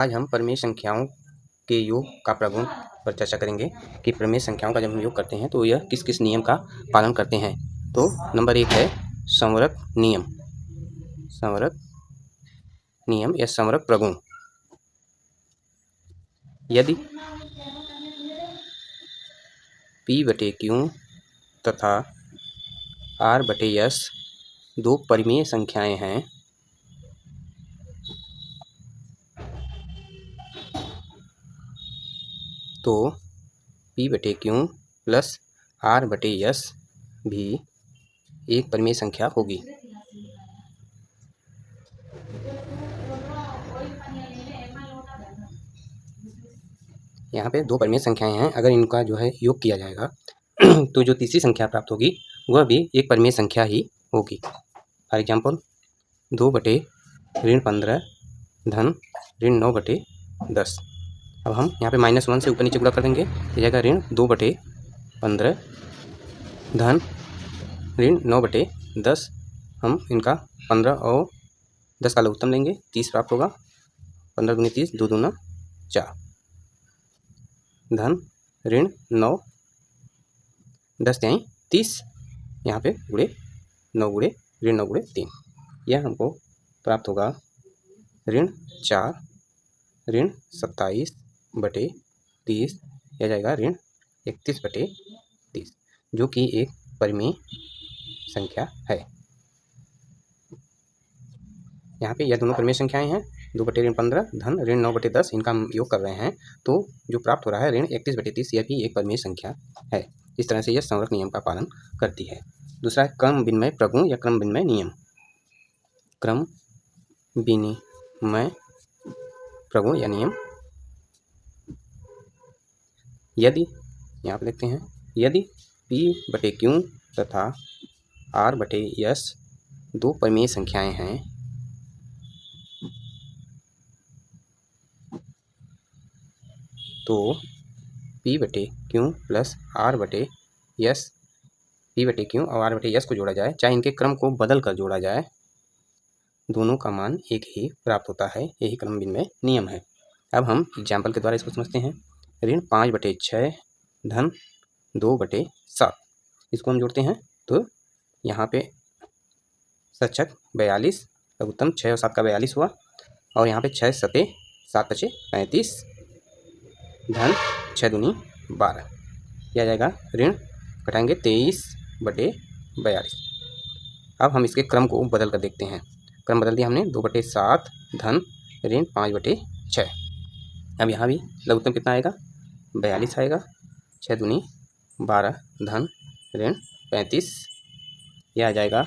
आज हम परिमेय संख्याओं के योग का प्रगुण पर चर्चा करेंगे कि परिमेय संख्याओं का जब हम योग करते हैं तो यह किस किस नियम का पालन करते हैं। तो नंबर 1 है संवरक नियम। संवरक नियम या संवरक प्रगुण। यदि P/Q तथा R/S दो परिमेय संख्याएं हैं तो P/Q प्लस R/S भी एक परिमेय संख्या होगी। यहाँ पे दो परिमेय संख्याएं हैं, अगर इनका जो है योग किया जाएगा तो जो तीसरी संख्या प्राप्त होगी वह भी एक परिमेय संख्या ही होगी। फॉर एग्जाम्पल 2/-15 धन -9/10। अब हम यहाँ पे -1 से ऊपर नीचे गुणा कर देंगे तो जाएगा -2/15 धन -9/10। हम इनका 15 और 10 का लघुत्तम लेंगे, 30 प्राप्त होगा। 15 दूनी 30, 2 दूना 4 धन -9, 10 तिहाई 30, यहाँ पे गुणे 9 गुणे 3, यह हमको प्राप्त होगा -4 27/30, यह जाएगा -31/30, जो कि एक परिमेय संख्या है। यहाँ पे यह दोनों परिमेय संख्याएं हैं। 2/15 धन -9/10, इनका हम योग कर रहे हैं तो जो प्राप्त हो रहा है -31/30, यह भी एक परिमेय संख्या है। इस तरह से यह संवरक नियम का पालन करती है। दूसरा है क्रम विनिमय प्रगुण या क्रम विनिमय नियम। क्रम विनिमय प्रगुण या नियम। यदि यहाँ पे देखते हैं, यदि P/Q तथा R/S दो परिमेय संख्याएं हैं तो P/Q प्लस R/S, P/Q और R/S को जोड़ा जाए, चाहे इनके क्रम को बदल कर जोड़ा जाए, दोनों का मान एक ही प्राप्त होता है। यही क्रम विनिमय नियम है। अब हम एग्जाम्पल के द्वारा इसको समझते हैं। 5/6 धन 2/7, इसको हम जोड़ते हैं तो यहाँ पे सचक 42, लघुत्तम 6 और 7 का 42 हुआ, और यहाँ पे 6 सते 7 × 35 धन 6 दूनी 12, यह जाएगा ऋण घटाएंगे 23/42। अब हम इसके क्रम को बदल कर देखते हैं। क्रम बदल दिया हमने, 2/7 धन 5/6। अब यहाँ भी लघुत्तम कितना आएगा, 42 आएगा। 6 दूनी 12 धन 35, यह आ जाएगा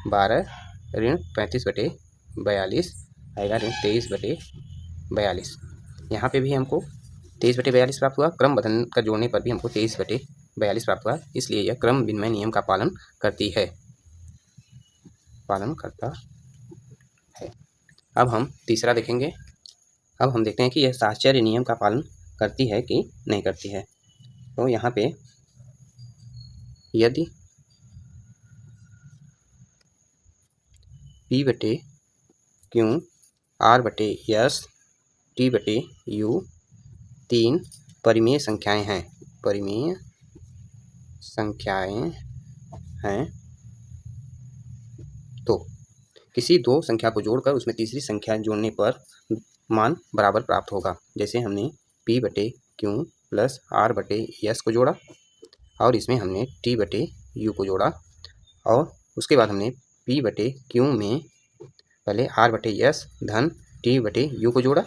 12 35/42 आएगा 23/42। यहाँ पे भी हमको 23/42 प्राप्त हुआ। क्रम बदल कर जोड़ने पर भी हमको 23/42 प्राप्त हुआ। इसलिए यह क्रम विनिमय नियम का पालन करती है, पालन करता है। अब हम तीसरा देखेंगे। अब हम देखते हैं कि यह साहचर्य नियम का पालन करती है कि नहीं करती है। तो यहाँ पे यदि P/Q R/S T/U तीन परिमेय संख्याएं हैं, परिमेय संख्याएं हैं, तो किसी दो संख्या को जोड़कर उसमें तीसरी संख्या जोड़ने पर मान बराबर प्राप्त होगा। जैसे हमने P/Q प्लस R/S को जोड़ा और इसमें हमने T/U को जोड़ा, और उसके बाद हमने P/Q में पहले R/S धन T/U को जोड़ा,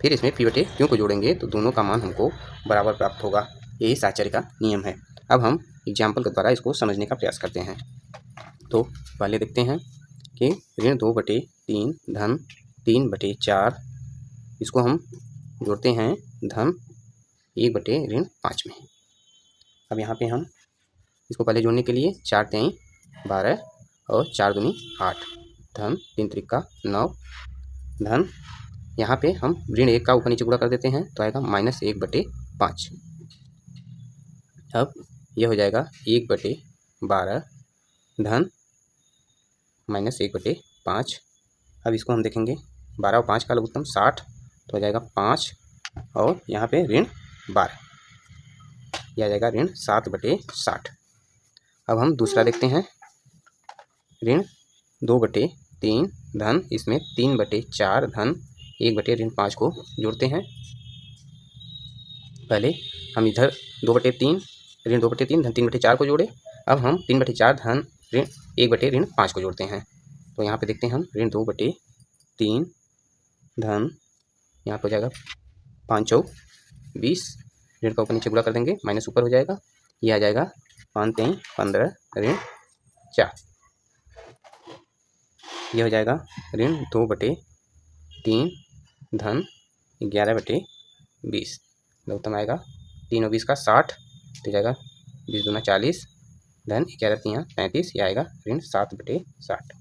फिर इसमें P/Q को जोड़ेंगे तो दोनों का मान हमको बराबर प्राप्त होगा। यही साहचर्य का नियम है। अब हम एग्जाम्पल के द्वारा इसको समझने का प्रयास करते हैं। तो पहले देखते हैं कि 2/3 धन 3/4, इसको हम जोड़ते हैं धन 1/5 में। अब यहाँ पे हम इसको पहले जोड़ने के लिए 4 तिहाई 12 और 4 दूनी 8 धन 3 त्रिका 9 धन, यहाँ पे हम ऋण 1 का ऊपर नीचे गुणा कर देते हैं तो आएगा -1/5। अब यह हो जाएगा 1/12 धन -1/5। अब इसको हम देखेंगे 12 और 5 का लघुत्तम 60, तो हो जाएगा 5 और यहाँ पे ऋण 12, यह आ जाएगा ऋण 7/60। अब हम दूसरा देखते हैं, ऋण 2/3 धन इसमें 3/4 धन 1/5 को जोड़ते हैं। पहले हम इधर 2/3 ऋण 2/3 धन 3/4 को जोड़े, अब हम 3/4 धन ऋण 1/5 को जोड़ते हैं। तो यहाँ पे देखते हैं हम ऋण 2/3 धन यहाँ पर हो जाएगा 5 चौक 20, ऋण का ऊपर नीचे गुणा कर देंगे, माइनस ऊपर हो जाएगा, यह आ जाएगा 5 3 15 ऋण 4, यह हो जाएगा ऋण 2/3 धन 11/20, लघुत्तम आएगा 3 और 20 का 60, तो जाएगा 20 दूना 40 धन 11 3 35, यह आएगा ऋण 7/60।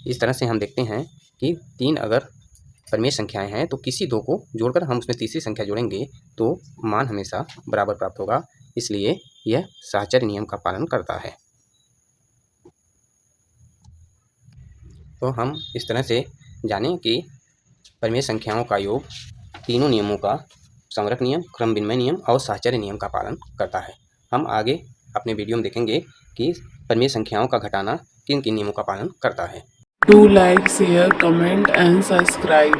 इस तरह से हम देखते हैं कि 3 अगर परिमेय संख्याएं हैं तो किसी दो को जोड़कर हम उसमें तीसरी संख्या जोड़ेंगे तो मान हमेशा बराबर प्राप्त होगा, इसलिए यह साहचर्य नियम का पालन करता है। तो हम इस तरह से जानें कि परिमेय संख्याओं का योग तीनों नियमों का, संवरक नियम, क्रम विनिमय नियम और साहचर्य नियम का पालन करता है। हम आगे अपने वीडियो में देखेंगे कि परिमेय संख्याओं का घटाना किन किन नियमों का पालन करता है। Do like, share, comment and subscribe.